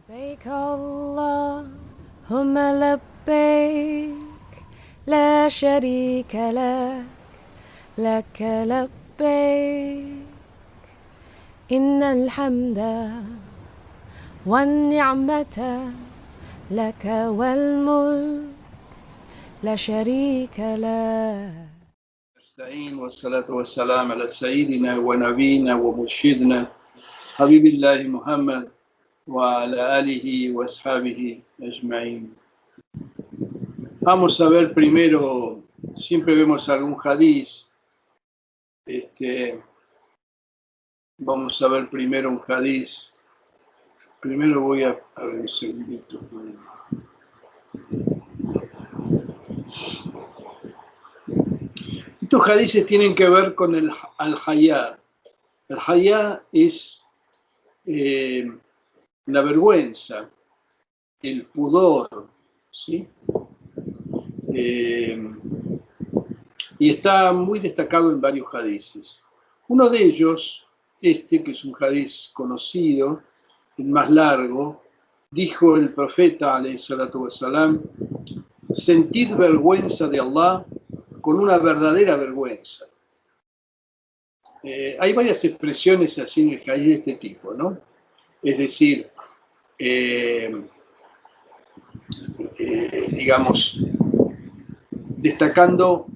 لبيك اللهم لبيك لا شريك لك لك لبيك إن الحمد والنعمة لك والملك لا شريك لك. نستعين والصلاة والسلام على سيدنا ونبينا ومرشدنا حبيب الله محمد وعلى آله وأصحابه أجمعين. Vamos a ver primero, siempre vemos algún hadiz. Vamos a ver primero un hadiz. Primero voy a ver un segundito. Estos hadices tienen que ver con el al-hayá. El hayá es la vergüenza, el pudor, ¿sí? Y está muy destacado en varios hadices. Uno de ellos, que es un hadiz conocido, el más largo, dijo el profeta, alayhi salatu wassalam, sentid vergüenza de Allah con una verdadera vergüenza. Hay varias expresiones así en el hadiz de este tipo, ¿no? Es decir, digamos, destacando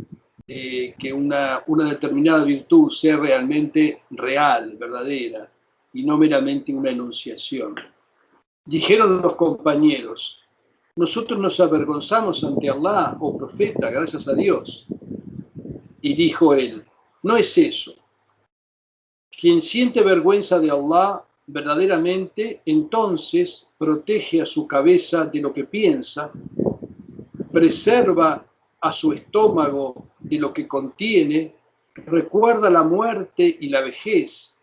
que una determinada virtud sea realmente real, verdadera, y no meramente una enunciación. Dijeron los compañeros, nosotros nos avergonzamos ante Allah, oh profeta, gracias a Dios. Y dijo él, no es eso. Quien siente vergüenza de Allah verdaderamente, entonces protege a su cabeza de lo que piensa, preserva a su estómago de lo que contiene, recuerda la muerte y la vejez,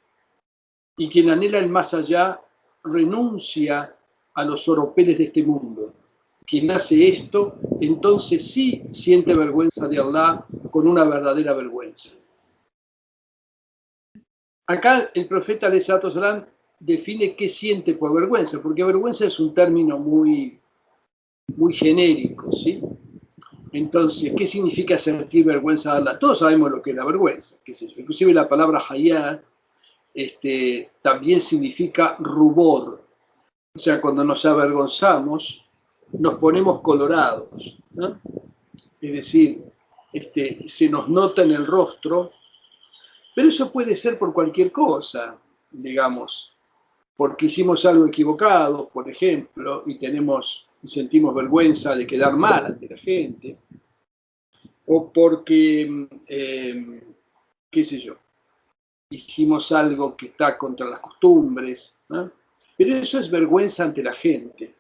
y quien anhela el más allá renuncia a los oropeles de este mundo. Quien hace esto, entonces sí siente vergüenza de Allah con una verdadera vergüenza. Acá el profeta alayhi salatu wassalam define qué siente por vergüenza, porque vergüenza es un término muy genérico, ¿sí? Entonces, ¿qué significa sentir vergüenza de Allah? Todos sabemos lo que es la vergüenza, qué sé yo. Inclusive la palabra hayá también significa rubor. O sea, cuando nos avergonzamos, nos ponemos colorados, ¿no? Es decir, se nos nota en el rostro, pero eso puede ser por cualquier cosa, digamos, porque hicimos algo equivocado, por ejemplo, y sentimos vergüenza de quedar mal ante la gente, o porque, qué sé yo, hicimos algo que está contra las costumbres, ¿no? Pero eso es vergüenza ante la gente.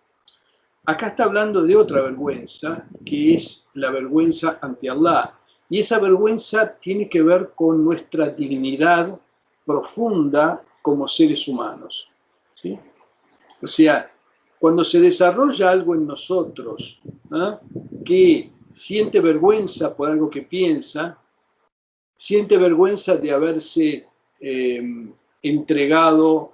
Acá está hablando de otra vergüenza, que es la vergüenza ante Allah. Y esa vergüenza tiene que ver con nuestra dignidad profunda como seres humanos, ¿sí? O sea, cuando se desarrolla algo en nosotros, ¿eh? Que siente vergüenza por algo que piensa, siente vergüenza de haberse entregado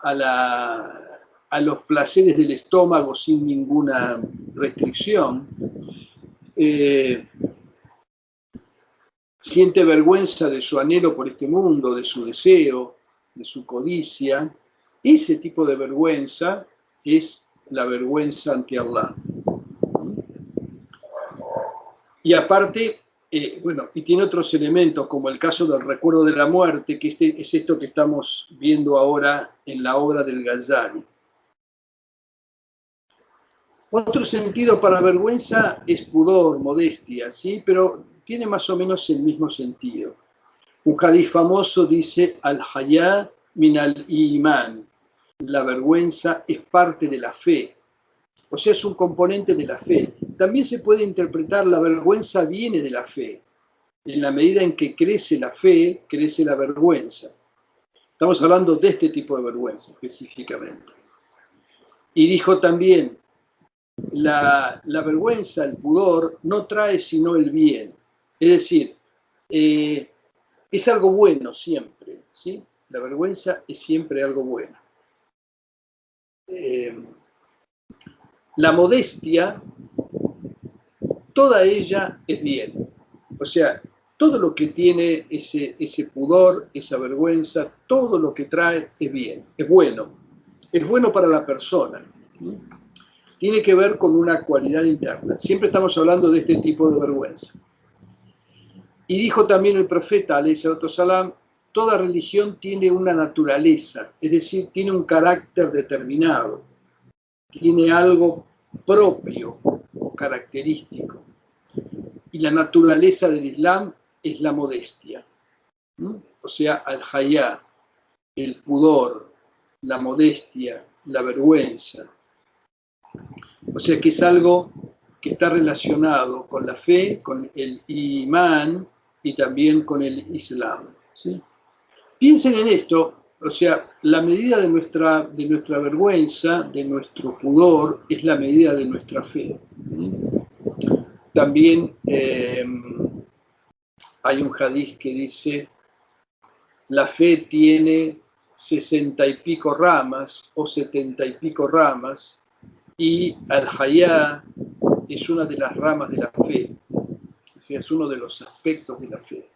a los placeres del estómago sin ninguna restricción, siente vergüenza de su anhelo por este mundo, de su deseo, de su codicia. Ese tipo de vergüenza es la vergüenza ante Allah. Y aparte, bueno, y tiene otros elementos, como el caso del recuerdo de la muerte, que es esto que estamos viendo ahora en la obra del Ghazali. Otro sentido para vergüenza es pudor, modestia, ¿sí? Pero tiene más o menos el mismo sentido. Un hadith famoso dice, al-hayá min al-iman. La vergüenza es parte de la fe. O sea, es un componente de la fe. También se puede interpretar la vergüenza viene de la fe. En la medida en que crece la fe, crece la vergüenza. Estamos hablando de este tipo de vergüenza específicamente. Y dijo también, la vergüenza, el pudor, no trae sino el bien. Es decir, es algo bueno siempre, ¿sí? La vergüenza es siempre algo bueno. La modestia, toda ella es bien. O sea, todo lo que tiene ese pudor, esa vergüenza, todo lo que trae es bien, es bueno para la persona. Tiene que ver con una cualidad interna. Siempre estamos hablando de este tipo de vergüenza. Y dijo también el profeta, alayhi salatu salam, toda religión tiene una naturaleza, es decir, tiene un carácter determinado, tiene algo propio o característico. Y la naturaleza del Islam es la modestia. O sea, al-hayá, el pudor, la modestia, la vergüenza. O sea que es algo que está relacionado con la fe, con el imán y también con el Islam. ¿Sí? Piensen en esto, o sea, la medida de nuestra vergüenza, de nuestro pudor, es la medida de nuestra fe. También hay un hadiz que dice, la fe tiene 60 y pico ramas o 70 y pico ramas, y al-hayá es una de las ramas de la fe, o sea, es uno de los aspectos de la fe.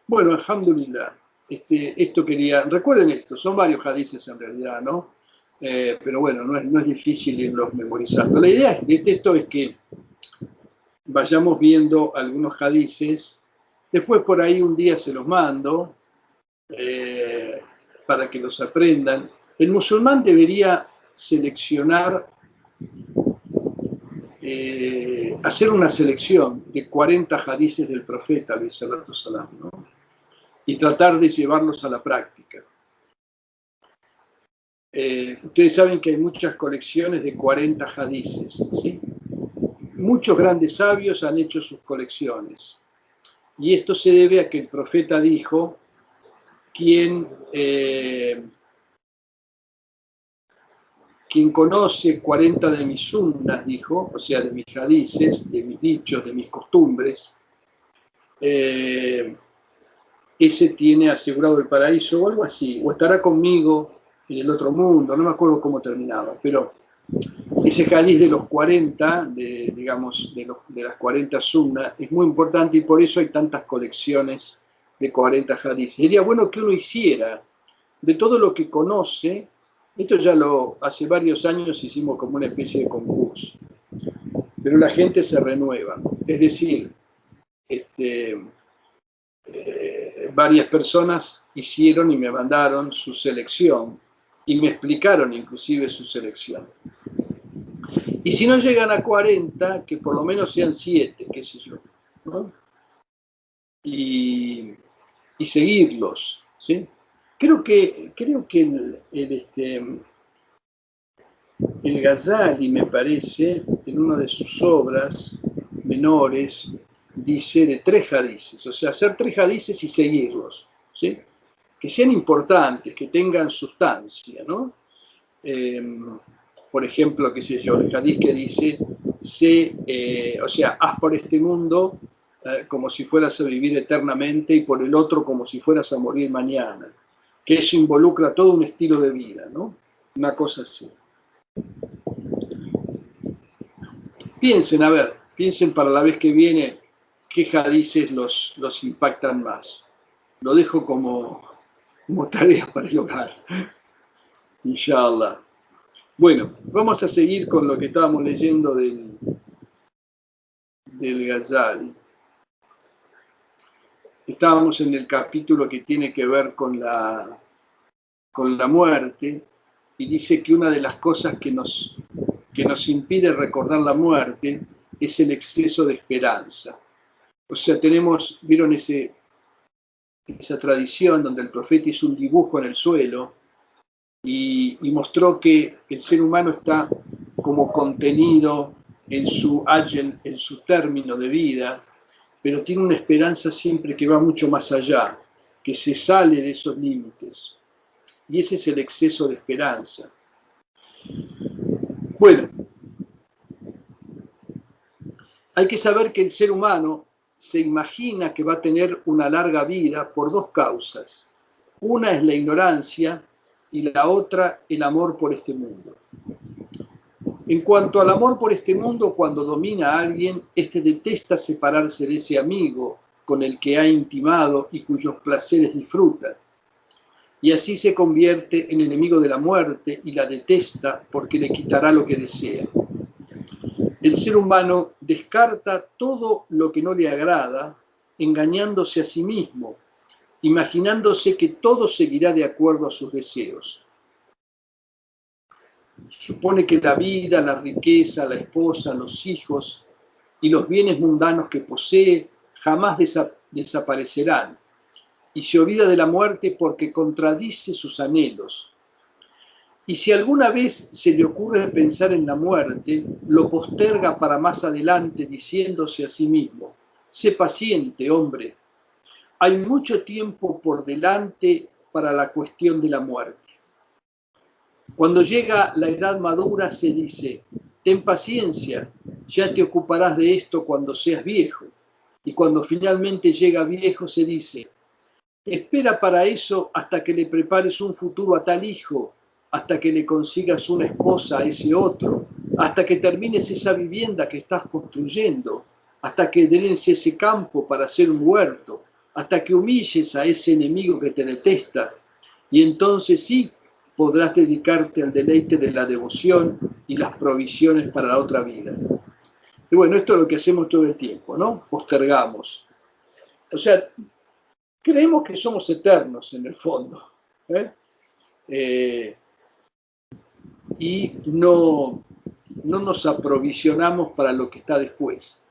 Bueno, alhamdulillah, esto quería, recuerden esto, son varios hadices en realidad, ¿no? Pero bueno, no es difícil irlos memorizando. La idea de esto es que vayamos viendo algunos hadices, después por ahí un día se los mando, para que los aprendan. El musulmán debería seleccionar, hacer una selección de 40 hadices del profeta, alayhi salatu salam, ¿no? Y tratar de llevarlos a la práctica. Ustedes saben que hay muchas colecciones de 40 hadices, ¿sí? Muchos grandes sabios han hecho sus colecciones. Y esto se debe a que el profeta dijo, quien conoce 40 de mis sunnas, dijo, o sea, de mis hadices, de mis dichos, de mis costumbres, ese tiene asegurado el paraíso o algo así, o estará conmigo en el otro mundo, no me acuerdo cómo terminaba, pero ese hadiz de los 40, digamos, de las 40 sunnas, es muy importante y por eso hay tantas colecciones de 40 hadices. Sería bueno que uno hiciera de todo lo que conoce. Esto ya hace varios años hicimos como una especie de concurso, pero la gente se renueva. Es decir, varias personas hicieron y me mandaron su selección y me explicaron inclusive su selección. Y si no llegan a 40, que por lo menos sean 7, qué sé yo, ¿no? Y seguirlos, ¿sí? Creo que el Ghazali, me parece, en una de sus obras menores, dice de 3 hadices, o sea, hacer 3 hadices y seguirlos, ¿sí? Que sean importantes, que tengan sustancia, ¿no? Por ejemplo, qué sé yo, el hadiz que dice, o sea, haz por este mundo como si fueras a vivir eternamente y por el otro como si fueras a morir mañana, que eso involucra todo un estilo de vida, ¿no? Una cosa así. Piensen para la vez que viene qué hadices los impactan más. Lo dejo como tarea para el hogar. Inshallah. Bueno, vamos a seguir con lo que estábamos leyendo del Ghazali. Estábamos en el capítulo que tiene que ver con la muerte y dice que una de las cosas que nos impide recordar la muerte es el exceso de esperanza. O sea, vieron esa tradición donde el profeta hizo un dibujo en el suelo y mostró que el ser humano está como contenido en su ajel, en su término de vida, pero tiene una esperanza siempre que va mucho más allá, que se sale de esos límites. Y ese es el exceso de esperanza. Bueno, hay que saber que el ser humano se imagina que va a tener una larga vida por 2 causas. Una es la ignorancia y la otra el amor por este mundo. En cuanto al amor por este mundo, cuando domina a alguien, este detesta separarse de ese amigo con el que ha intimado y cuyos placeres disfruta. Y así se convierte en enemigo de la muerte y la detesta porque le quitará lo que desea. El ser humano descarta todo lo que no le agrada, engañándose a sí mismo, imaginándose que todo seguirá de acuerdo a sus deseos. Supone que la vida, la riqueza, la esposa, los hijos y los bienes mundanos que posee jamás desaparecerán, y se olvida de la muerte porque contradice sus anhelos. Y si alguna vez se le ocurre pensar en la muerte, lo posterga para más adelante diciéndose a sí mismo: sé paciente, hombre, hay mucho tiempo por delante para la cuestión de la muerte. Cuando llega la edad madura se dice: ten paciencia, ya te ocuparás de esto cuando seas viejo. Y cuando finalmente llega viejo se dice: espera para eso hasta que le prepares un futuro a tal hijo, hasta que le consigas una esposa a ese otro, hasta que termines esa vivienda que estás construyendo, hasta que drenes ese campo para hacer un huerto, hasta que humilles a ese enemigo que te detesta. Y entonces sí podrás dedicarte al deleite de la devoción y las provisiones para la otra vida. Y bueno, esto es lo que hacemos todo el tiempo, ¿no? Postergamos. O sea, creemos que somos eternos en el fondo, ¿eh? Y no nos aprovisionamos para lo que está después.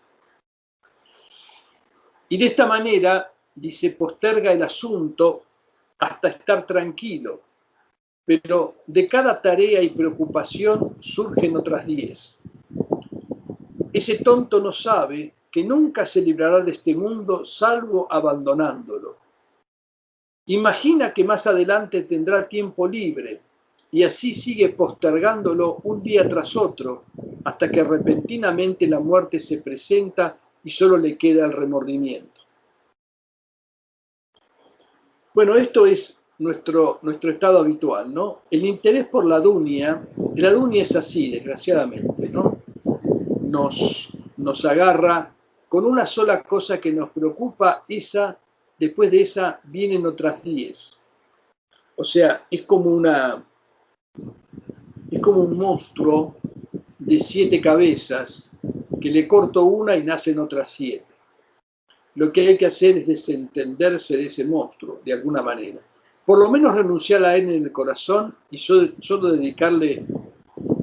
Y de esta manera, dice, posterga el asunto hasta estar tranquilo, pero de cada tarea y preocupación surgen otras 10. Ese tonto no sabe que nunca se librará de este mundo salvo abandonándolo. Imagina que más adelante tendrá tiempo libre y así sigue postergándolo un día tras otro hasta que repentinamente la muerte se presenta y solo le queda el remordimiento. Bueno, esto es nuestro estado habitual, ¿no? El interés por la dunya es así, desgraciadamente, ¿no? Nos agarra con una sola cosa que nos preocupa, después de esa vienen otras 10. O sea, es como un monstruo de 7 cabezas que le corto una y nacen otras 7. Lo que hay que hacer es desentenderse de ese monstruo, de alguna manera. Por lo menos renunciar a él en el corazón y solo dedicarle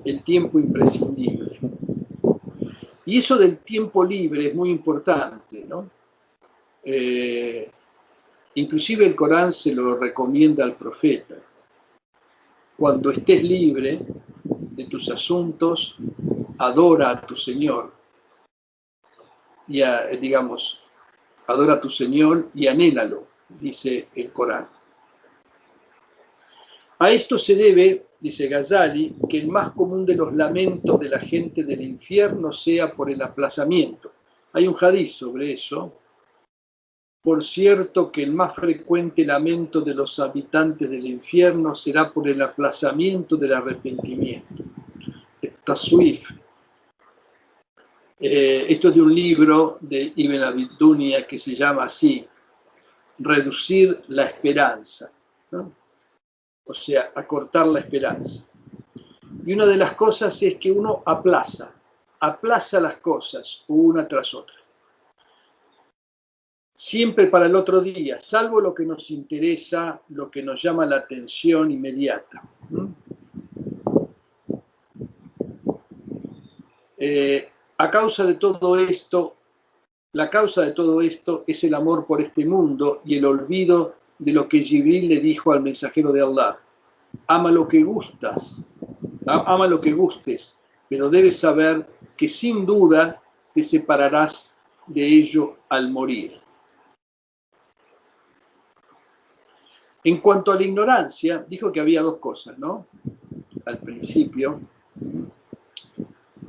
el tiempo imprescindible. Y eso del tiempo libre es muy importante, ¿no? Inclusive el Corán se lo recomienda al profeta. Cuando estés libre de tus asuntos, adora a tu Señor. Y adora a tu Señor y anhélalo, dice el Corán. A esto se debe, dice Ghazali, que el más común de los lamentos de la gente del infierno sea por el aplazamiento. Hay un hadiz sobre eso. Por cierto que el más frecuente lamento de los habitantes del infierno será por el aplazamiento del arrepentimiento. Taswif. Esto es de un libro de Ibn Abi Dunya que se llama así: reducir la esperanza, ¿no? O sea, acortar la esperanza. Y una de las cosas es que uno aplaza las cosas una tras otra. Siempre para el otro día, salvo lo que nos interesa, lo que nos llama la atención inmediata. La causa de todo esto es el amor por este mundo y el olvido de lo que Jibril le dijo al mensajero de Allah: ama lo que gustes, pero debes saber que sin duda te separarás de ello al morir. En cuanto a la ignorancia, dijo que había 2 cosas, ¿no? Al principio,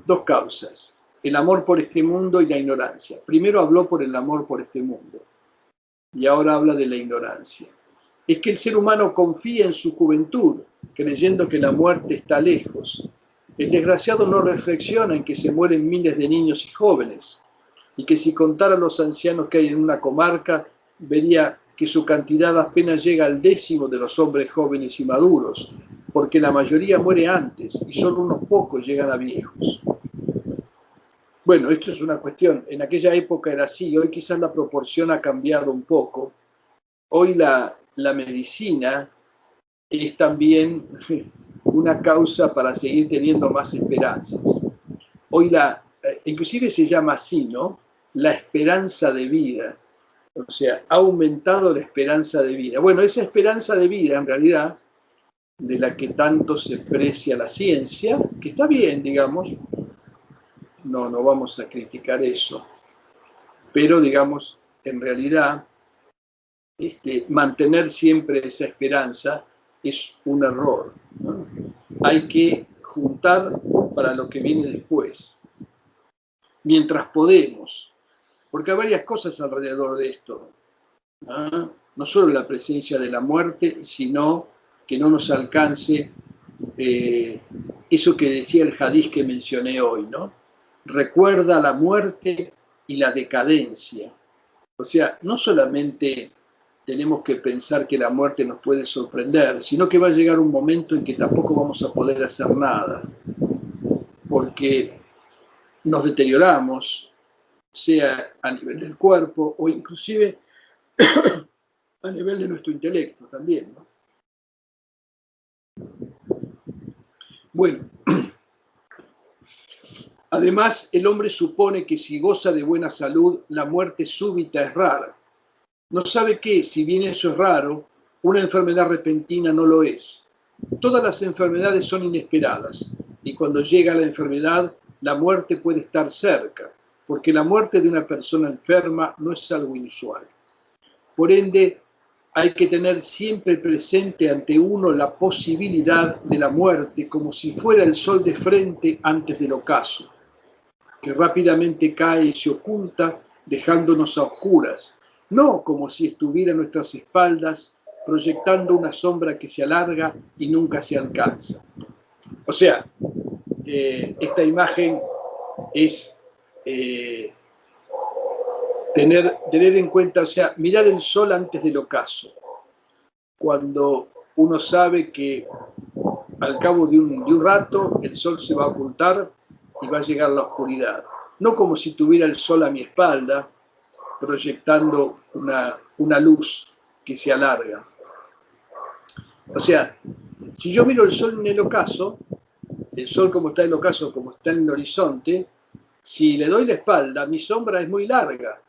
2 causas: el amor por este mundo y la ignorancia. Primero habló por el amor por este mundo y ahora habla de la ignorancia. Es que el ser humano confía en su juventud, creyendo que la muerte está lejos, El desgraciado no reflexiona en que se mueren miles de niños y jóvenes, y que si contara los ancianos que hay en una comarca, vería que su cantidad apenas llega al 10º de los hombres jóvenes y maduros, porque la mayoría muere antes y solo unos pocos llegan a viejos. Bueno, esto es una cuestión, en aquella época era así, hoy quizás la proporción ha cambiado un poco. Hoy la medicina es también una causa para seguir teniendo más esperanzas. Hoy inclusive se llama así, ¿no? La esperanza de vida. O sea, ha aumentado la esperanza de vida. Bueno, esa esperanza de vida, en realidad, de la que tanto se precia la ciencia, que está bien, digamos, no vamos a criticar eso, pero, digamos, en realidad, mantener siempre esa esperanza es un error, ¿no? Hay que juntar para lo que viene después, mientras podemos, porque hay varias cosas alrededor de esto, ¿no? No solo la presencia de la muerte, sino que no nos alcance eso que decía el hadiz que mencioné hoy, ¿no? Recuerda la muerte y la decadencia. O sea, no solamente tenemos que pensar que la muerte nos puede sorprender, sino que va a llegar un momento en que tampoco vamos a poder hacer nada, porque nos deterioramos, sea a nivel del cuerpo o inclusive a nivel de nuestro intelecto también, ¿no? Bueno, además el hombre supone que si goza de buena salud, la muerte súbita es rara. No sabe que, si bien eso es raro, una enfermedad repentina no lo es. Todas las enfermedades son inesperadas y cuando llega la enfermedad, la muerte puede estar cerca, porque la muerte de una persona enferma no es algo inusual. Por ende, hay que tener siempre presente ante uno la posibilidad de la muerte como si fuera el sol de frente antes del ocaso, que rápidamente cae y se oculta, dejándonos a oscuras, no como si estuviera a nuestras espaldas, proyectando una sombra que se alarga y nunca se alcanza. O sea, esta imagen es tener en cuenta, o sea, mirar el sol antes del ocaso, cuando uno sabe que al cabo de un rato el sol se va a ocultar y va a llegar la oscuridad. No como si tuviera el sol a mi espalda, proyectando una luz que se alarga. O sea, si yo miro el sol en el ocaso, el sol como está en el ocaso, como está en el horizonte, si le doy la espalda, mi sombra es muy larga.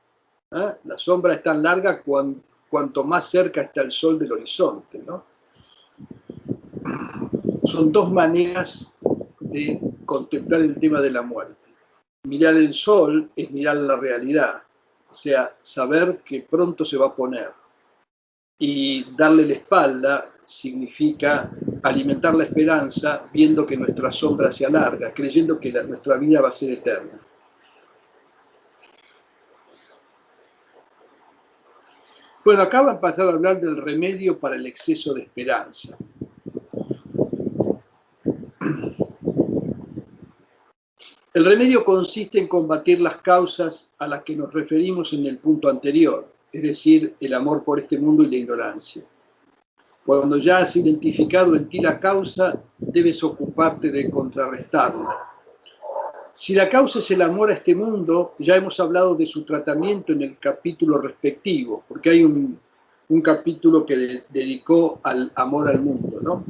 ¿Eh? La sombra es tan larga cuanto más cerca está el sol del horizonte, ¿no? Son dos maneras de contemplar el tema de la muerte. Mirar el sol es mirar la realidad, o sea, saber que pronto se va a poner. Y darle la espalda significa alimentar la esperanza viendo que nuestra sombra se alarga, creyendo que nuestra vida va a ser eterna. Bueno, acá va a pasar a hablar del remedio para el exceso de esperanza. El remedio consiste en combatir las causas a las que nos referimos en el punto anterior, es decir, el amor por este mundo y la ignorancia. Cuando ya has identificado en ti la causa, debes ocuparte de contrarrestarla. Si la causa es el amor a este mundo, ya hemos hablado de su tratamiento en el capítulo respectivo, porque hay un capítulo que dedicó al amor al mundo, ¿no?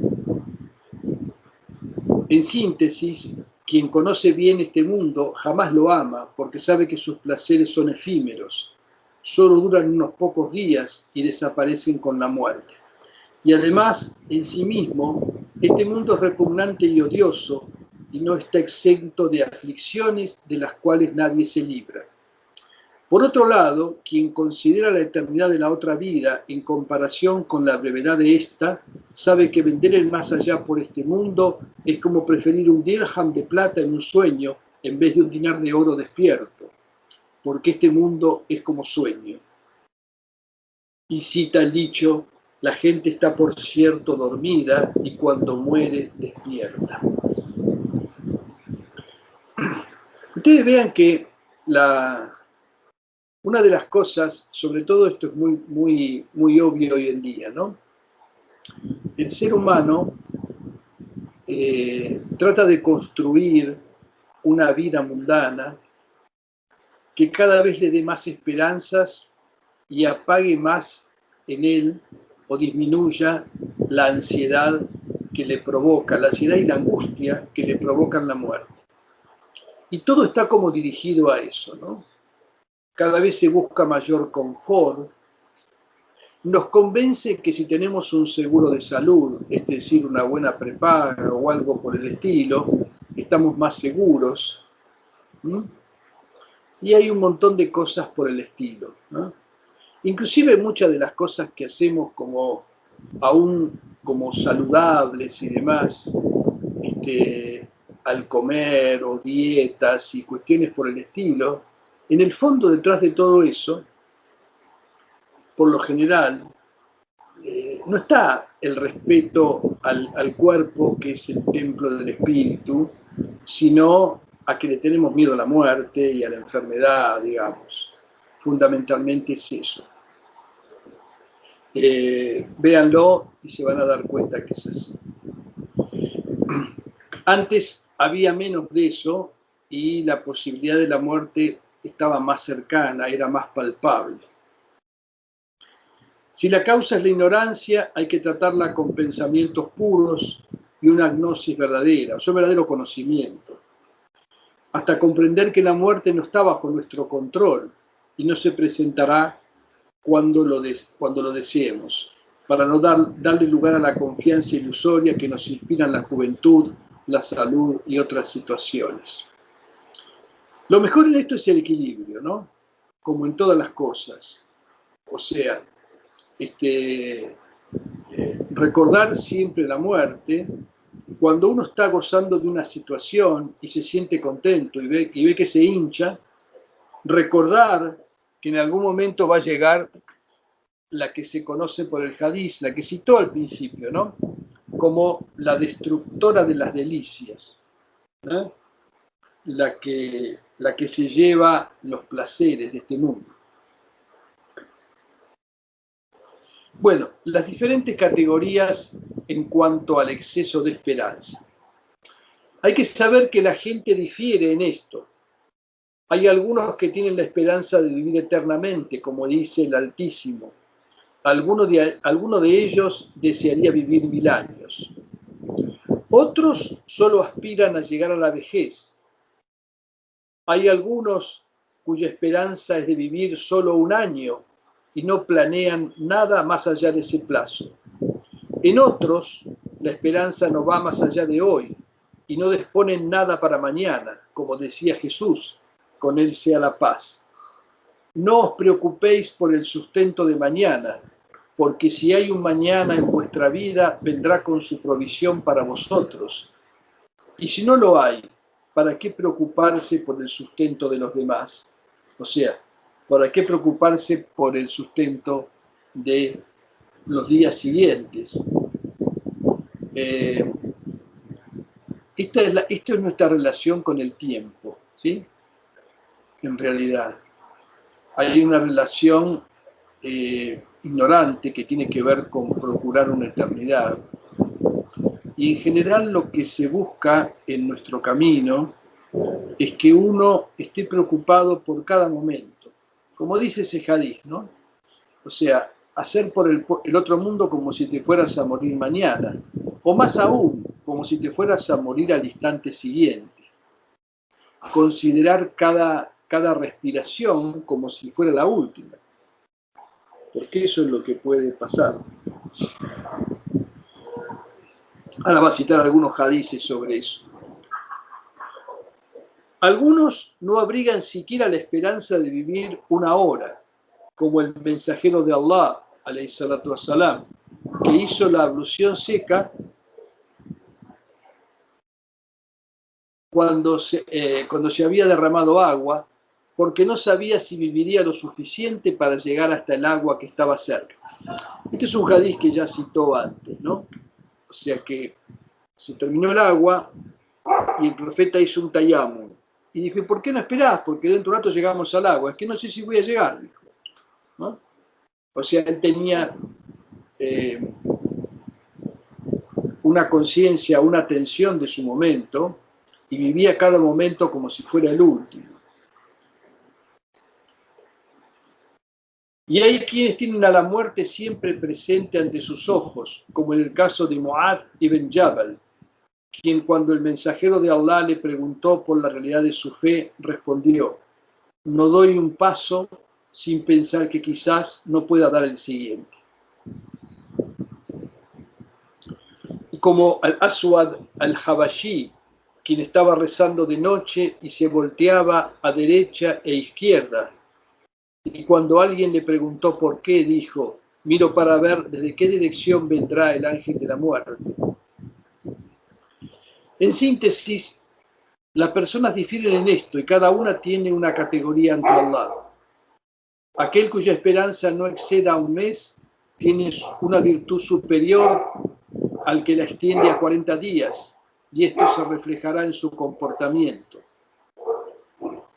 En síntesis, quien conoce bien este mundo jamás lo ama, porque sabe que sus placeres son efímeros, solo duran unos pocos días y desaparecen con la muerte. Y además, en sí mismo, este mundo es repugnante y odioso y no está exento de aflicciones de las cuales nadie se libra. Por otro lado, quien considera la eternidad de la otra vida en comparación con la brevedad de esta, sabe que vender el más allá por este mundo es como preferir un dirham de plata en un sueño en vez de un dinar de oro despierto, porque este mundo es como sueño. Y cita el dicho: la gente está por cierto dormida y cuando muere despierta. Ustedes vean que una de las cosas, sobre todo esto es muy obvio hoy en día, ¿no? El ser humano trata de construir una vida mundana que cada vez le dé más esperanzas y apague más en él o disminuya la ansiedad que le provoca, la ansiedad y la angustia que le provocan la muerte. Y todo está como dirigido a eso, ¿no? Cada vez se busca mayor confort. Nos convence que si tenemos un seguro de salud, es decir, una buena prepaga o algo por el estilo, estamos más seguros. ¿Mm? Y hay un montón de cosas por el estilo, ¿no? Inclusive muchas de las cosas que hacemos como aún como saludables y demás, al comer o dietas y cuestiones por el estilo, en el fondo detrás de todo eso, por lo general, no está el respeto al cuerpo, que es el templo del espíritu, sino a que le tenemos miedo a la muerte y a la enfermedad, digamos. Fundamentalmente es eso. Véanlo y se van a dar cuenta que es así. Antes había menos de eso y la posibilidad de la muerte estaba más cercana, era más palpable. Si la causa es la ignorancia, hay que tratarla con pensamientos puros y una gnosis verdadera, o sea, un verdadero conocimiento, hasta comprender que la muerte no está bajo nuestro control y no se presentará cuando lo deseemos, para no darle lugar a la confianza ilusoria que nos inspiran la juventud, la salud y otras situaciones. Lo mejor en esto es el equilibrio, ¿no? Como en todas las cosas. O sea, recordar siempre la muerte. Cuando uno está gozando de una situación y se siente contento y ve que se hincha, recordar que en algún momento va a llegar la que se conoce por el hadiz, la que citó al principio, ¿no? Como la destructora de las delicias, ¿no? la que se lleva los placeres de este mundo. Bueno, las diferentes categorías en cuanto al exceso de esperanza. Hay que saber que la gente difiere en esto. Hay algunos que tienen la esperanza de vivir eternamente, como dice el Altísimo. Alguno de ellos desearía vivir 1000 años. Otros solo aspiran a llegar a la vejez. Hay algunos cuya esperanza es de vivir solo 1 año y no planean nada más allá de ese plazo. En otros, la esperanza no va más allá de hoy y no disponen nada para mañana, como decía Jesús, con él sea la paz. No os preocupéis por el sustento de mañana, porque si hay un mañana en vuestra vida, vendrá con su provisión para vosotros. Y si no lo hay, ¿para qué preocuparse por el sustento de los demás? O sea, ¿para qué preocuparse por el sustento de los días siguientes? Esta es nuestra relación con el tiempo, ¿sí? En realidad, hay una relación ignorante que tiene que ver con procurar una eternidad. Y en general lo que se busca en nuestro camino es que uno esté preocupado por cada momento. Como dice ese hadiz, ¿no? O sea, hacer por el otro mundo como si te fueras a morir mañana, o más aún, como si te fueras a morir al instante siguiente. Considerar cada respiración como si fuera la última, porque eso es lo que puede pasar. Ahora va a citar algunos hadices sobre eso. Algunos no abrigan siquiera la esperanza de vivir 1 hora, como el mensajero de Allah, alayhi salatu wassalam, que hizo la ablución seca cuando se había derramado agua, porque no sabía si viviría lo suficiente para llegar hasta el agua que estaba cerca. Este es un hadiz que ya citó antes, ¿no? O sea que se terminó el agua y el profeta hizo un tayammum Y dijo, ¿y por qué no esperás? Porque dentro de un rato llegamos al agua. Es que no sé si voy a llegar, dijo, ¿no? O sea, él tenía una conciencia, una atención de su momento y vivía cada momento como si fuera el último. Y hay quienes tienen a la muerte siempre presente ante sus ojos, como en el caso de Mu'adh ibn Jabal, quien cuando el mensajero de Allah le preguntó por la realidad de su fe, respondió, no doy un paso sin pensar que quizás no pueda dar el siguiente. Y como al-Aswad al-Habashi, quien estaba rezando de noche y se volteaba a derecha e izquierda, y cuando alguien le preguntó por qué, dijo, miro para ver desde qué dirección vendrá el ángel de la muerte. En síntesis, las personas difieren en esto y cada una tiene una categoría ante Allah. Aquel cuya esperanza no exceda a un mes tiene una virtud superior al que la extiende a 40 días y esto se reflejará en su comportamiento.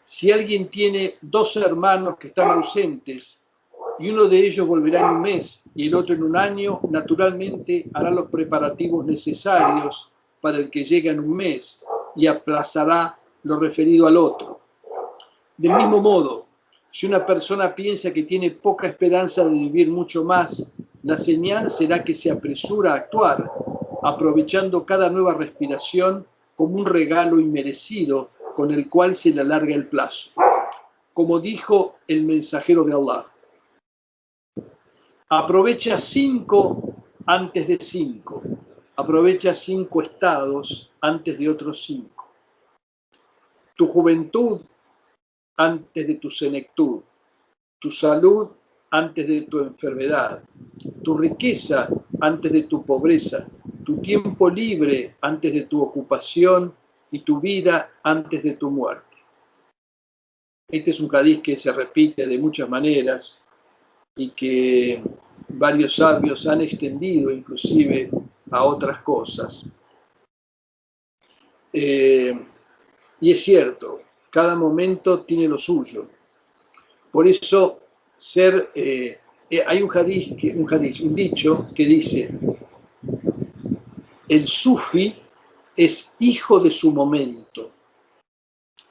Si alguien tiene 2 hermanos que están ausentes y uno de ellos volverá en un mes y el otro en un año, naturalmente hará los preparativos necesarios para el que llega en un mes y aplazará lo referido al otro. Del mismo modo, si una persona piensa que tiene poca esperanza de vivir mucho más, la señal será que se apresura a actuar, aprovechando cada nueva respiración como un regalo inmerecido con el cual se le alarga el plazo. Como dijo el mensajero de Allah, aprovecha 5 antes de 5, aprovecha 5 estados antes de otros 5. Tu juventud antes de tu senectud, tu salud antes de tu enfermedad, tu riqueza antes de tu pobreza, tu tiempo libre antes de tu ocupación y tu vida antes de tu muerte. Este es un hadiz que se repite de muchas maneras y que varios sabios han extendido inclusive a otras cosas. Y es cierto, cada momento tiene lo suyo. Por eso hay un dicho que dice, el sufi es hijo de su momento.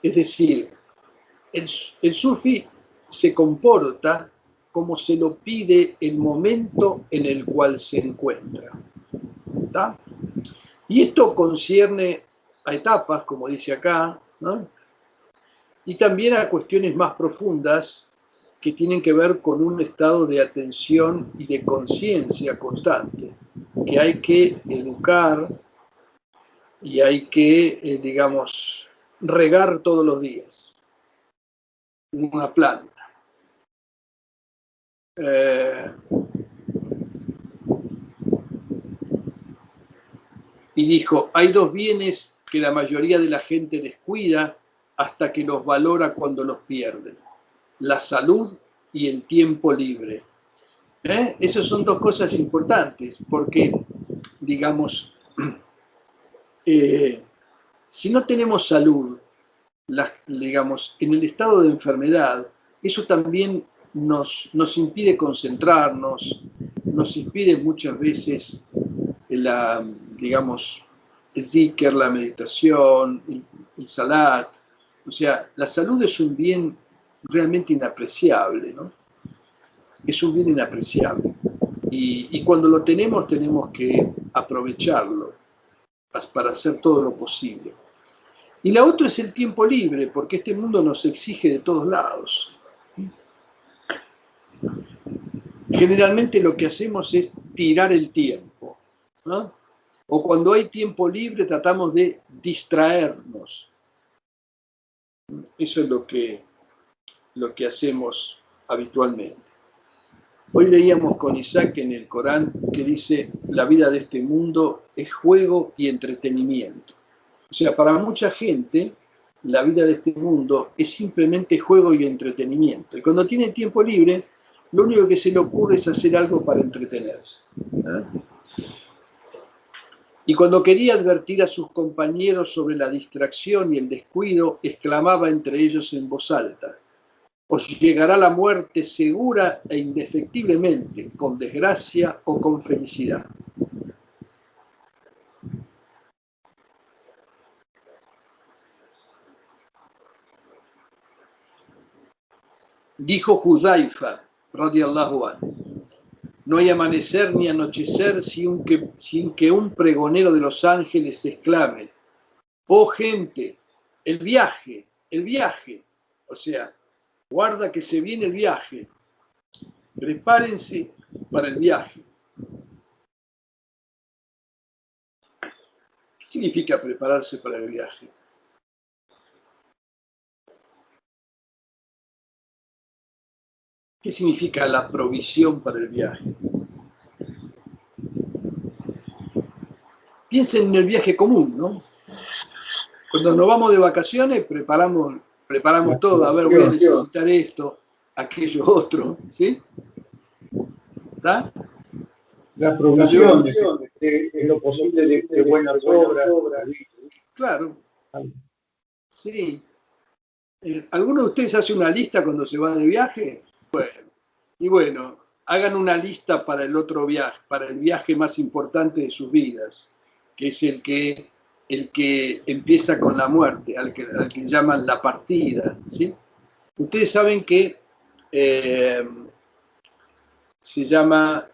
Es decir, el sufi se comporta como se lo pide el momento en el cual se encuentra. ¿Está? Y esto concierne a etapas, como dice acá, ¿no? Y también a cuestiones más profundas que tienen que ver con un estado de atención y de conciencia constante, que hay que educar y hay que, digamos, regar todos los días. Una planta. Y dijo, hay 2 bienes que la mayoría de la gente descuida hasta que los valora cuando los pierden. La salud y el tiempo libre. Esas son 2 cosas importantes, porque, digamos, si no tenemos salud, digamos, en el estado de enfermedad, eso también nos impide concentrarnos, nos impide muchas veces digamos, el zikr, la meditación, el salat. O sea, la salud es un bien realmente inapreciable, ¿no? Es un bien inapreciable. Y cuando lo tenemos que aprovecharlo para hacer todo lo posible. Y la otra es el tiempo libre, porque este mundo nos exige de todos lados. Generalmente lo que hacemos es tirar el tiempo, ¿no? O cuando hay tiempo libre tratamos de distraernos. Eso es lo que hacemos habitualmente. Hoy leíamos con Isaac en el Corán que dice, la vida de este mundo es juego y entretenimiento. O sea, para mucha gente, la vida de este mundo es simplemente juego y entretenimiento. Y cuando tiene tiempo libre, lo único que se le ocurre es hacer algo para entretenerse. Y cuando quería advertir a sus compañeros sobre la distracción y el descuido, exclamaba entre ellos en voz alta: os llegará la muerte segura e indefectiblemente, con desgracia o con felicidad. Dijo Hudhaifa, radiallahu anhu: no hay amanecer ni anochecer sin que un pregonero de los ángeles exclame: oh gente, el viaje, el viaje. O sea, guarda que se viene el viaje. Prepárense para el viaje. ¿Qué significa prepararse para el viaje? ¿Qué significa la provisión para el viaje? Piensen en el viaje común, ¿no? Cuando nos vamos de vacaciones, preparamos todo. A ver, voy a necesitar esto, aquello otro, ¿sí? ¿Está? La provisión de lo posible de buenas obras. Claro. Sí. ¿Alguno de ustedes hace una lista cuando se va de viaje? Bueno, hagan una lista para el otro viaje, para el viaje más importante de sus vidas, que es el que empieza con la muerte, al que llaman la partida, ¿sí? Ustedes saben que se llama,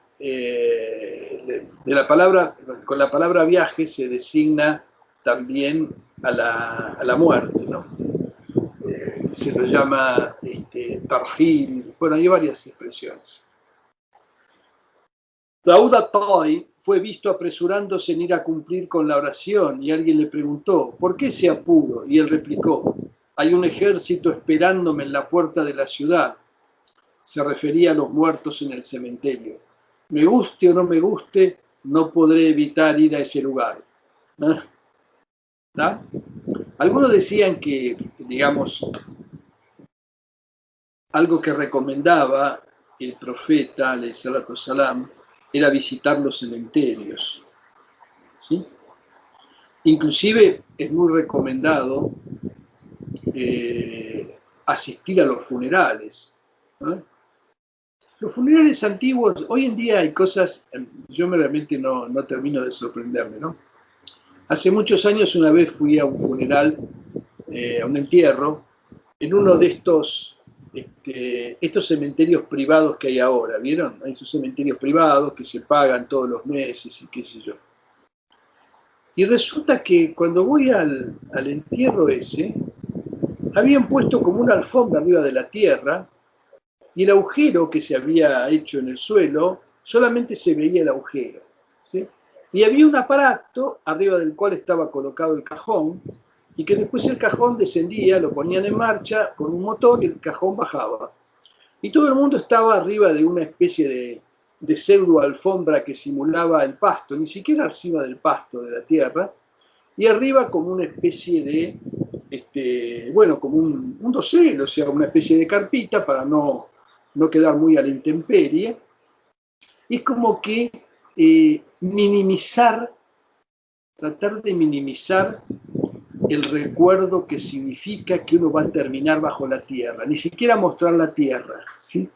con la palabra viaje se designa también a la muerte, ¿no? Se lo llama tarjil, bueno, hay varias expresiones. Daud at-Tai fue visto apresurándose en ir a cumplir con la oración y alguien le preguntó: ¿por qué ese apuro? Y él replicó: hay un ejército esperándome en la puerta de la ciudad. Se refería a los muertos en el cementerio. Me guste o no me guste, no podré evitar ir a ese lugar. ¿No? Algunos decían que, digamos, algo que recomendaba el profeta, alayhi salatu salam, era visitar los cementerios, ¿sí? Inclusive es muy recomendado asistir a los funerales, ¿no? Los funerales antiguos, hoy en día hay cosas, yo realmente no termino de sorprenderme, ¿no? Hace muchos años una vez fui a un funeral, a un entierro, en uno de estos cementerios privados que hay ahora, ¿vieron? Hay estos cementerios privados que se pagan todos los meses y qué sé yo. Y resulta que cuando voy al entierro ese, habían puesto como una alfombra arriba de la tierra y el agujero que se había hecho en el suelo, solamente se veía el agujero, ¿sí? Y había un aparato arriba del cual estaba colocado el cajón y que después el cajón descendía, lo ponían en marcha con un motor y el cajón bajaba. Y todo el mundo estaba arriba de una especie de pseudo alfombra que simulaba el pasto, ni siquiera encima del pasto de la tierra, y arriba como una especie de, como un dosel, o sea, una especie de carpita para no quedar muy a la intemperie. Es como que tratar de minimizar el recuerdo que significa que uno va a terminar bajo la tierra, ni siquiera mostrar la tierra, ¿sí?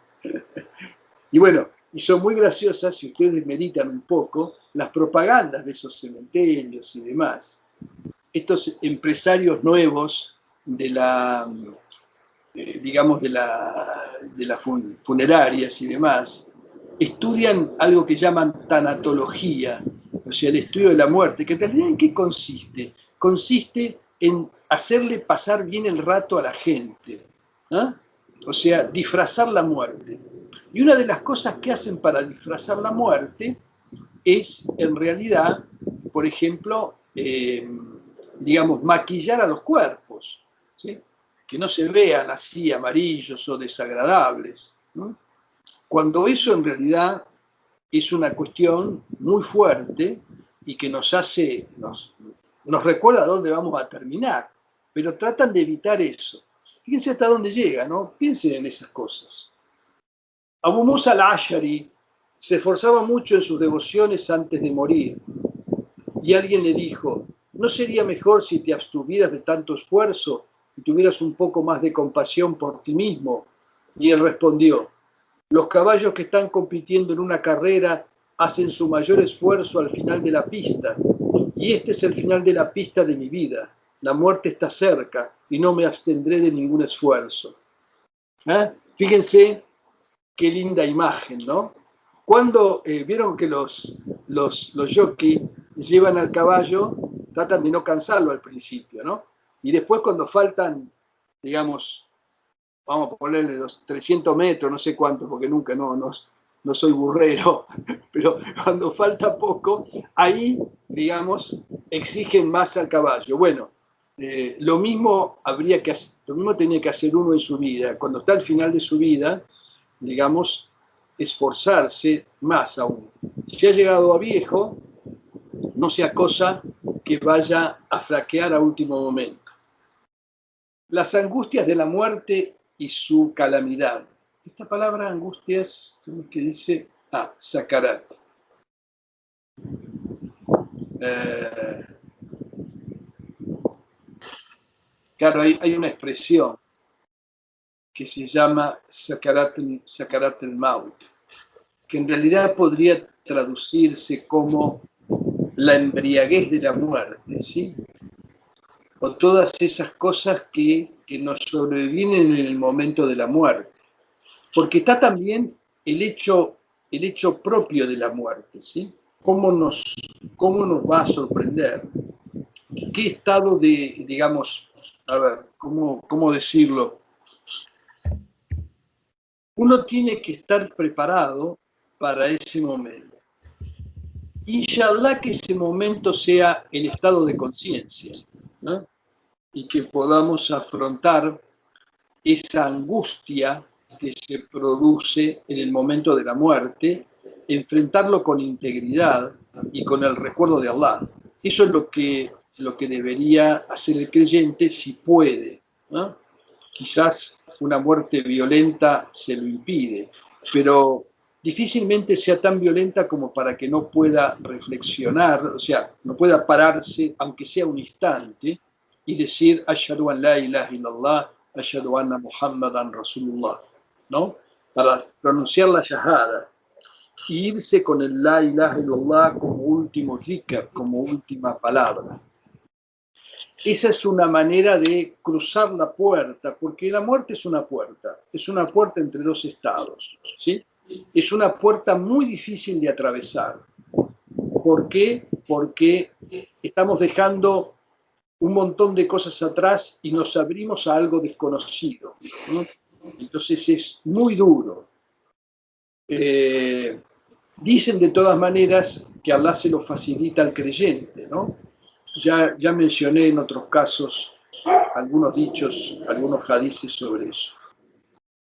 Y bueno, y son muy graciosas, si ustedes meditan un poco, las propagandas de esos cementerios y demás. Estos empresarios nuevos de la, digamos, de las funerarias y demás, estudian algo que llaman tanatología, o sea, el estudio de la muerte, que en realidad ¿en qué consiste? Consiste en hacerle pasar bien el rato a la gente, ¿eh? O sea, disfrazar la muerte. Y una de las cosas que hacen para disfrazar la muerte es, en realidad, por ejemplo, digamos, maquillar a los cuerpos, ¿sí? Que no se vean así amarillos o desagradables, ¿no? Cuando eso en realidad es una cuestión muy fuerte y que nos recuerda a dónde vamos a terminar, pero tratan de evitar eso. Fíjense hasta dónde llega, ¿no? Piensen en esas cosas. Abu Musa al-Ash'ari se esforzaba mucho en sus devociones antes de morir. y alguien le dijo, ¿no sería mejor si te abstuvieras de tanto esfuerzo y tuvieras un poco más de compasión por ti mismo? Y él respondió, los caballos que están compitiendo en una carrera hacen su mayor esfuerzo al final de la pista, y este es el final de la pista de mi vida. La muerte está cerca y no me abstendré de ningún esfuerzo. Fíjense qué linda imagen, ¿no? Cuando vieron que los jockeys llevan al caballo, tratan de no cansarlo al principio, ¿no? Y después cuando faltan, digamos, vamos a ponerle los 300 metros, no sé cuánto, porque nunca, no soy burrero, pero cuando falta poco, ahí, digamos, exigen más al caballo. Bueno, lo mismo tenía que hacer uno en su vida. Cuando está al final de su vida, digamos, esforzarse más aún. Si ha llegado a viejo, no sea cosa que vaya a flaquear a último momento. Las angustias de la muerte y su calamidad. Esta palabra angustias, ¿cómo es que dice? Sakarat. Claro, hay una expresión que se llama Sakarat el-Maut, que en realidad podría traducirse como la embriaguez de la muerte, ¿sí? O todas esas cosas que nos sobrevienen en el momento de la muerte. Porque está también el hecho propio de la muerte, ¿sí? ¿Cómo nos va a sorprender? ¿Qué estado de, digamos, a ver, cómo decirlo? Uno tiene que estar preparado para ese momento. Inshallah que ese momento sea el estado de conciencia, ¿no? Y que podamos afrontar esa angustia que se produce en el momento de la muerte, enfrentarlo con integridad y con el recuerdo de Allah. Eso es lo que debería hacer el creyente si puede, ¿no? Quizás una muerte violenta se lo impide, pero difícilmente sea tan violenta como para que no pueda reflexionar, o sea, no pueda pararse, aunque sea un instante, y decir, Ashhadu an la ilaha illallah, Ashhadu anna Muhammadan Rasulullah, ¿no? Para pronunciar la shahada e irse con el la ilaha illallah como último zikr, como última palabra. Esa es una manera de cruzar la puerta, porque la muerte es una puerta entre dos estados, ¿sí? Es una puerta muy difícil de atravesar. ¿Por qué? Porque estamos dejando un montón de cosas atrás y nos abrimos a algo desconocido, ¿no? Entonces es muy duro. Dicen de todas maneras que Allah se lo facilita al creyente, ¿no? Ya mencioné en otros casos algunos dichos, algunos hadices sobre eso.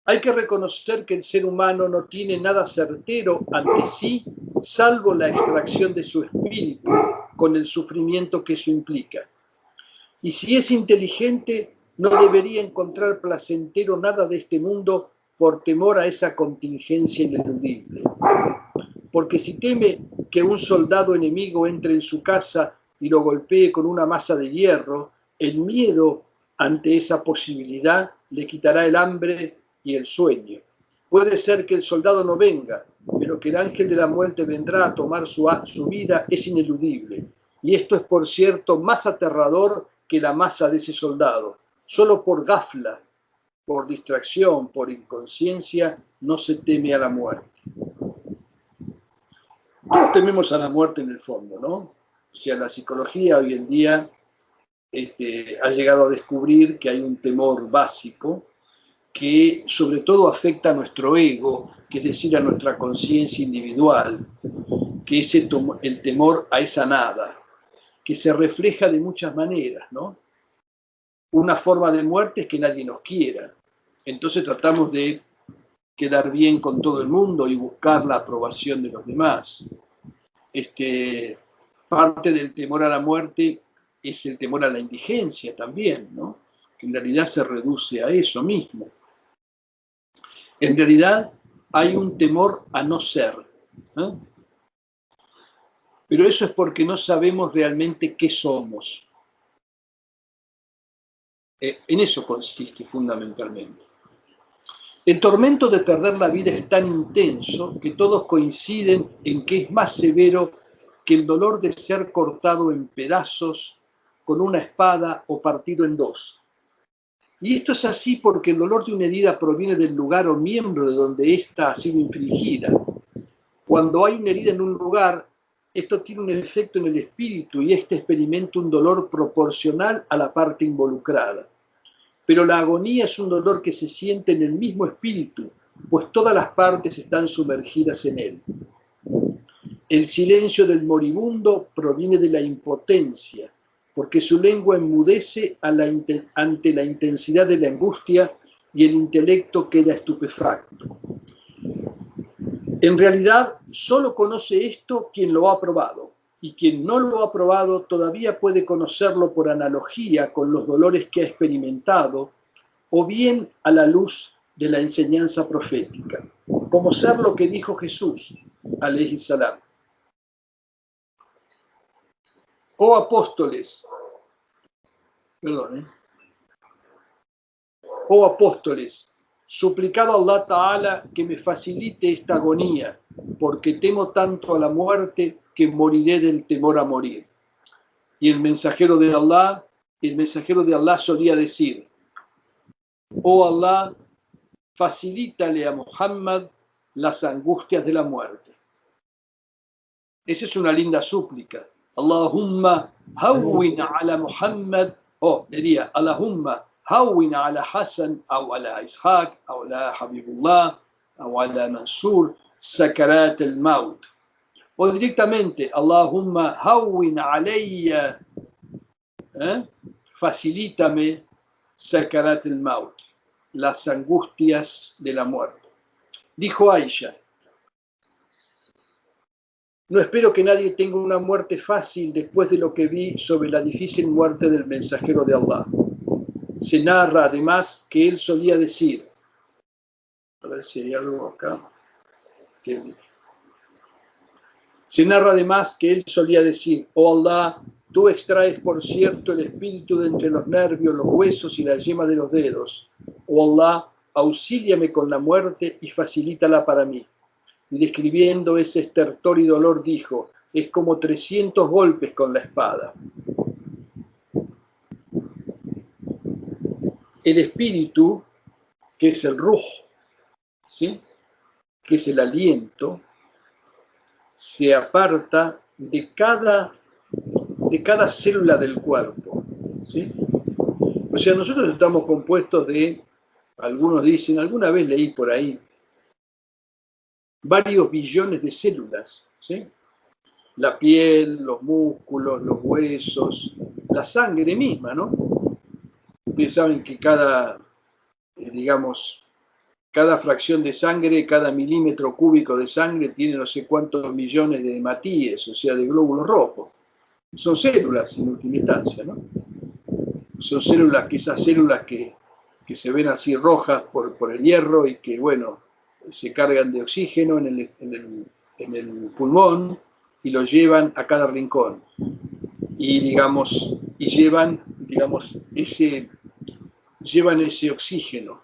Hay que reconocer que el ser humano no tiene nada certero ante sí, salvo la extracción de su espíritu con el sufrimiento que eso implica. Y si es inteligente, no debería encontrar placentero nada de este mundo por temor a esa contingencia ineludible. Porque si teme que un soldado enemigo entre en su casa y lo golpee con una masa de hierro, el miedo ante esa posibilidad le quitará el hambre y el sueño. Puede ser que el soldado no venga, pero que el ángel de la muerte vendrá a tomar su vida es ineludible. Y esto es, por cierto, más aterrador que la masa de ese soldado. Solo por gafla, por distracción, por inconsciencia, no se teme a la muerte. Todos tememos a la muerte en el fondo, ¿no? O sea, la psicología hoy en día ha llegado a descubrir que hay un temor básico que sobre todo afecta a nuestro ego, que es decir, a nuestra conciencia individual, que es el temor a esa nada, que se refleja de muchas maneras, ¿no? Una forma de muerte es que nadie nos quiera. Entonces tratamos de quedar bien con todo el mundo y buscar la aprobación de los demás. Parte del temor a la muerte es el temor a la indigencia también, ¿no? Que en realidad se reduce a eso mismo. En realidad hay un temor a no ser, ¿eh? Pero eso es porque no sabemos realmente qué somos. En eso consiste fundamentalmente. El tormento de perder la vida es tan intenso que todos coinciden en que es más severo que el dolor de ser cortado en pedazos con una espada o partido en dos. Y esto es así porque el dolor de una herida proviene del lugar o miembro de donde ésta ha sido infligida. Cuando hay una herida en un lugar, esto tiene un efecto en el espíritu y éste experimenta un dolor proporcional a la parte involucrada. Pero la agonía es un dolor que se siente en el mismo espíritu, pues todas las partes están sumergidas en él. El silencio del moribundo proviene de la impotencia, porque su lengua enmudece ante la intensidad de la angustia y el intelecto queda estupefacto. En realidad, solo conoce esto quien lo ha probado, y quien no lo ha probado todavía puede conocerlo por analogía con los dolores que ha experimentado, o bien a la luz de la enseñanza profética, como ser lo que dijo Jesús, alayhi salam. Oh apóstoles, oh apóstoles, suplicad a Allah Ta'ala que me facilite esta agonía, porque temo tanto a la muerte que moriré del temor a morir. Y el mensajero de Allah solía decir: oh Allah, facilítale a Muhammad las angustias de la muerte. Esa es una linda súplica. Allahumma hawwin ala Muhammad, diría, Allahumma hawwin ala Hassan, o ala Ishaq, o ala Habibullah, o ala Mansur, sakarat al-maut. O directamente, Allahumma hawwin alayya, facilítame sakarat al-maut, las angustias de la muerte. Dijo Aisha: no espero que nadie tenga una muerte fácil después de lo que vi sobre la difícil muerte del mensajero de Allah. Se narra además que él solía decir, a ver si hay algo acá. Se narra además que él solía decir: oh Allah, tú extraes por cierto el espíritu de entre los nervios, los huesos y la yema de los dedos. Oh Allah, auxíliame con la muerte y facilítala para mí. Y describiendo ese estertor y dolor dijo: es como 300 golpes con la espada. El espíritu, que es el ruh, ¿sí?, que es el aliento, se aparta de cada célula del cuerpo, ¿sí? O sea, nosotros estamos compuestos de, algunos dicen, alguna vez leí por ahí, varios billones de células, ¿sí? La piel, los músculos, los huesos, la sangre misma, ¿no? Ustedes saben que cada fracción de sangre, cada milímetro cúbico de sangre tiene no sé cuántos millones de hematíes, o sea, de glóbulos rojos. Son células en última instancia, ¿no? Son células, esas células que se ven así rojas por el hierro y que, bueno, se cargan de oxígeno en el pulmón y lo llevan a cada rincón. Y llevan ese oxígeno.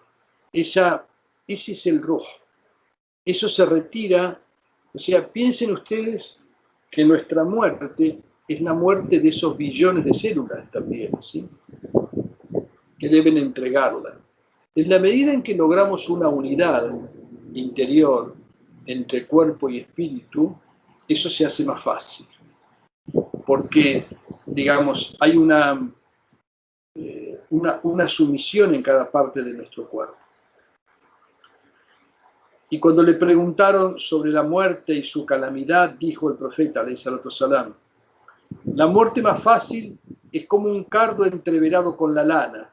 Ese es el ruh. Eso se retira. O sea, piensen ustedes que nuestra muerte es la muerte de esos billones de células también, ¿sí?, que deben entregarla. En la medida en que logramos una unidad interior entre cuerpo y espíritu, eso se hace más fácil. Porque, hay una sumisión en cada parte de nuestro cuerpo. Y cuando le preguntaron sobre la muerte y su calamidad, dijo el profeta, alayhi salatu wassalam: la muerte más fácil es como un cardo entreverado con la lana,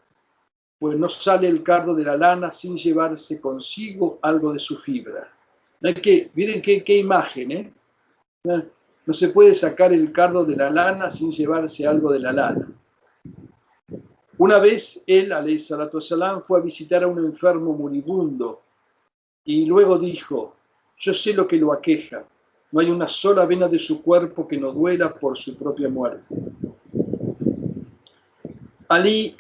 pues no sale el cardo de la lana sin llevarse consigo algo de su fibra. Miren qué imagen, ¿eh? No se puede sacar el cardo de la lana sin llevarse algo de la lana. Una vez él, alayhi salatu wassalam, fue a visitar a un enfermo moribundo y luego dijo: yo sé lo que lo aqueja, No hay una sola vena de su cuerpo que no duela por su propia muerte. Alí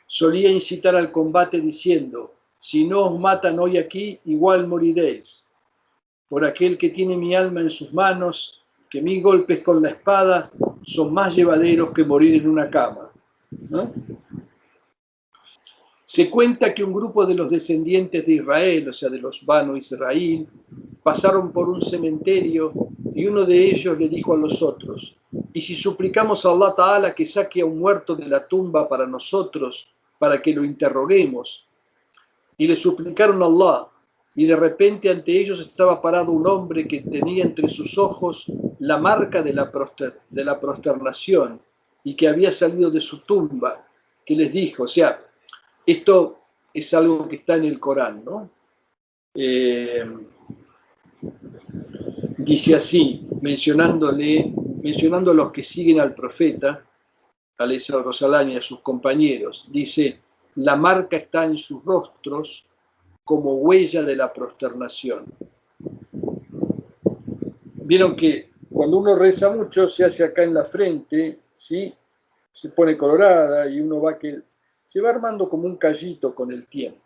solía incitar al combate diciendo: si no os matan hoy aquí, igual moriréis. Por aquel que tiene mi alma en sus manos, que mis golpes con la espada son más llevaderos que morir en una cama, ¿no? Se cuenta que un grupo de los descendientes de Israel, o sea, de los Banu Israel, pasaron por un cementerio y uno de ellos le dijo a los otros: ¿y si suplicamos a Allah Ta'ala que saque a un muerto de la tumba para nosotros, para que lo interroguemos? Y le suplicaron a Allah, y de repente ante ellos estaba parado un hombre que tenía entre sus ojos la marca de la prosternación y que había salido de su tumba, que les dijo, o sea, esto es algo que está en el Corán, ¿no? Dice así, mencionando a los que siguen al profeta, alayhi salatu wassalam, y a sus compañeros, dice: la marca está en sus rostros como huella de la prosternación. Vieron que cuando uno reza mucho se hace acá en la frente, ¿sí? Se pone colorada y uno se va armando como un callito con el tiempo.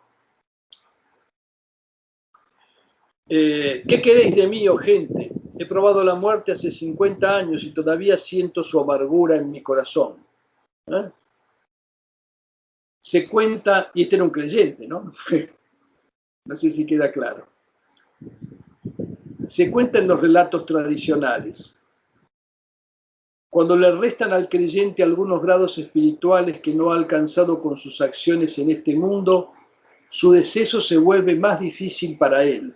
¿Qué queréis de mí, oh gente? He probado la muerte hace 50 años y todavía siento su amargura en mi corazón. ¿Eh? Se cuenta, y este era un creyente, ¿no? No sé si queda claro. Se cuenta en los relatos tradicionales. Cuando le restan al creyente algunos grados espirituales que no ha alcanzado con sus acciones en este mundo, su deceso se vuelve más difícil para él,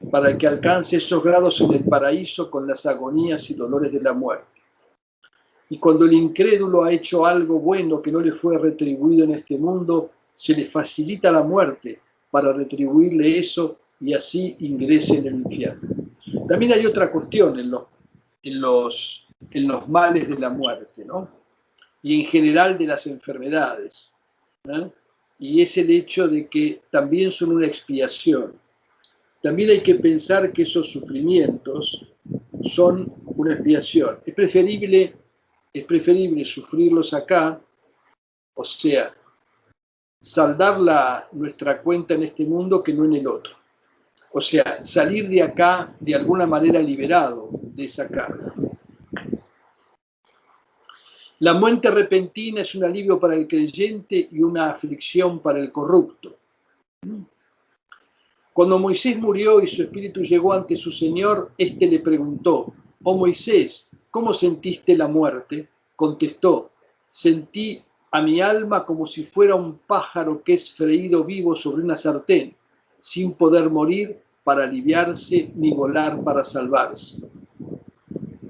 para que alcance esos grados en el paraíso con las agonías y dolores de la muerte. Y cuando el incrédulo ha hecho algo bueno que no le fue retribuido en este mundo, se le facilita la muerte para retribuirle eso y así ingrese en el infierno. También hay otra cuestión en los males de la muerte, ¿no? Y en general de las enfermedades, ¿no? Y es el hecho de que también son una expiación. También hay que pensar que esos sufrimientos son una expiación. Es preferible sufrirlos acá, o sea, saldar nuestra cuenta en este mundo que no en el otro. O sea, salir de acá de alguna manera liberado de esa carga. La muerte repentina es un alivio para el creyente y una aflicción para el corrupto. Cuando Moisés murió y su espíritu llegó ante su Señor, éste le preguntó: «Oh Moisés, ¿cómo sentiste la muerte?». Contestó: «Sentí a mi alma como si fuera un pájaro que es freído vivo sobre una sartén, sin poder morir para aliviarse ni volar para salvarse».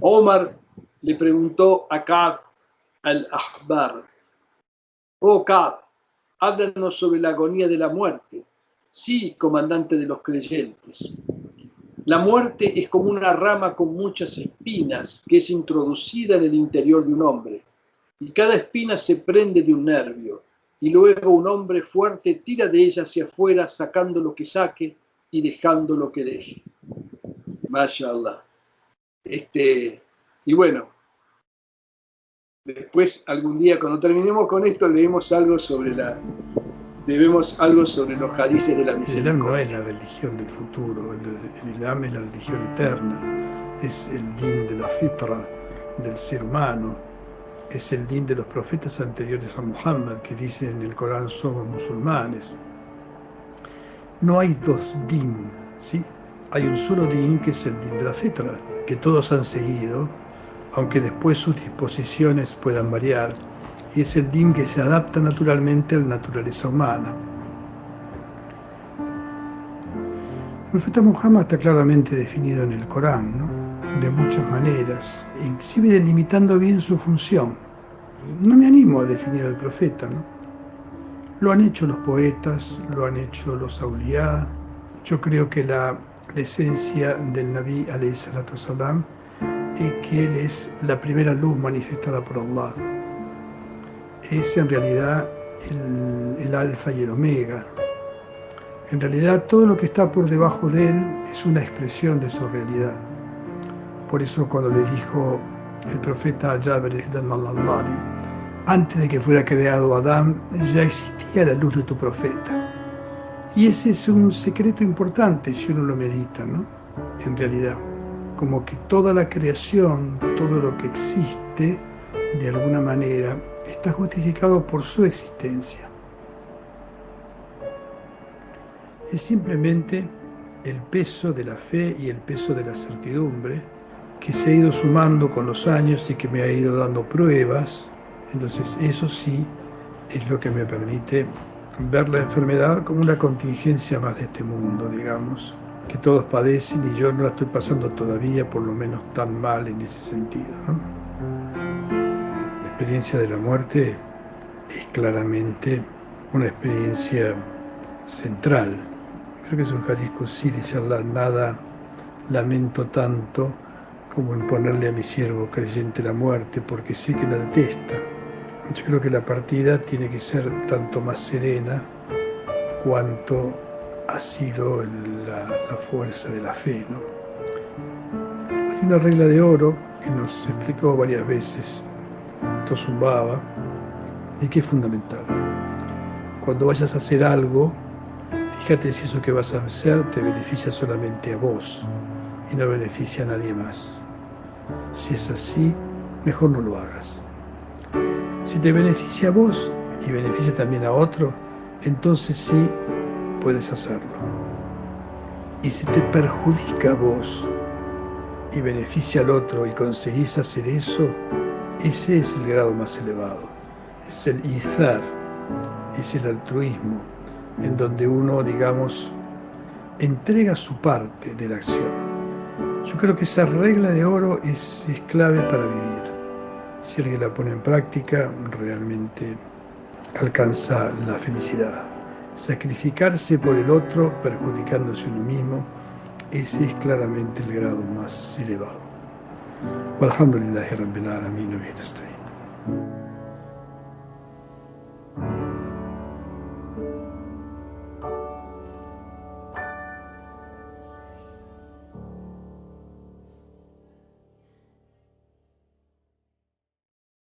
Omar le preguntó a Ka'b al-Ahbar: «Oh Ka'b, háblanos sobre la agonía de la muerte». «Sí, comandante de los creyentes. La muerte es como una rama con muchas espinas que es introducida en el interior de un hombre, y cada espina se prende de un nervio, y luego un hombre fuerte tira de ella hacia afuera, sacando lo que saque y dejando lo que deje». Mashallah. Y bueno, después algún día cuando terminemos con esto leemos algo sobre los hadices de la misericordia. El Islam no es la religión del futuro, el Islam es la religión eterna, es el din de la fitra, del ser humano, es el din de los profetas anteriores a Muhammad que dicen en el Corán: somos musulmanes. No hay dos din, ¿sí? Hay un solo din que es el din de la fitra, que todos han seguido, aunque después sus disposiciones puedan variar, y es el din que se adapta naturalmente a la naturaleza humana. El profeta Muhammad está claramente definido en el Corán, ¿no? De muchas maneras, inclusive delimitando bien su función. No me animo a definir al profeta, ¿no? Lo han hecho los poetas, lo han hecho los auliyá. Yo creo que la esencia del Nabi alayhi salatu wassalam es que él es la primera luz manifestada por Allah. Es en realidad el alfa y el omega. En realidad todo lo que está por debajo de él es una expresión de su realidad. Por eso cuando le dijo el profeta a Jabir al-Alladi, antes de que fuera creado Adán, ya existía la luz de tu profeta. Y ese es un secreto importante si uno lo medita, ¿no? En realidad, como que toda la creación, todo lo que existe, de alguna manera, está justificado por su existencia. Es simplemente el peso de la fe y el peso de la certidumbre que se ha ido sumando con los años y que me ha ido dando pruebas. Entonces eso sí es lo que me permite ver la enfermedad como una contingencia más de este mundo, digamos, que todos padecen y yo no la estoy pasando todavía, por lo menos tan mal en ese sentido, ¿no? La experiencia de la muerte es claramente una experiencia central. Creo que es un hadith qudsi, dice Allah, nada lamento tanto como imponerle a mi siervo creyente la muerte, porque sé que la detesta. Yo creo que la partida tiene que ser tanto más serena cuanto ha sido la fuerza de la fe, ¿no? Hay una regla de oro que nos explicó varias veces Tosun Baba y que es fundamental. Cuando vayas a hacer algo, fíjate si eso que vas a hacer te beneficia solamente a vos y no beneficia a nadie más. Si es así, mejor no lo hagas. Si te beneficia a vos y beneficia también a otro, entonces sí puedes hacerlo. Y si te perjudica a vos y beneficia al otro y conseguís hacer eso, ese es el grado más elevado. Es el izar, es el altruismo, en donde uno, digamos, entrega su parte de la acción. Yo creo que esa regla de oro es clave para vivir. Si alguien la pone en práctica, realmente alcanza la felicidad. Sacrificarse por el otro, perjudicándose uno mismo, ese es claramente el grado más elevado. Walhamdulillahi Rabbil Alamin wa bihi nasta'in.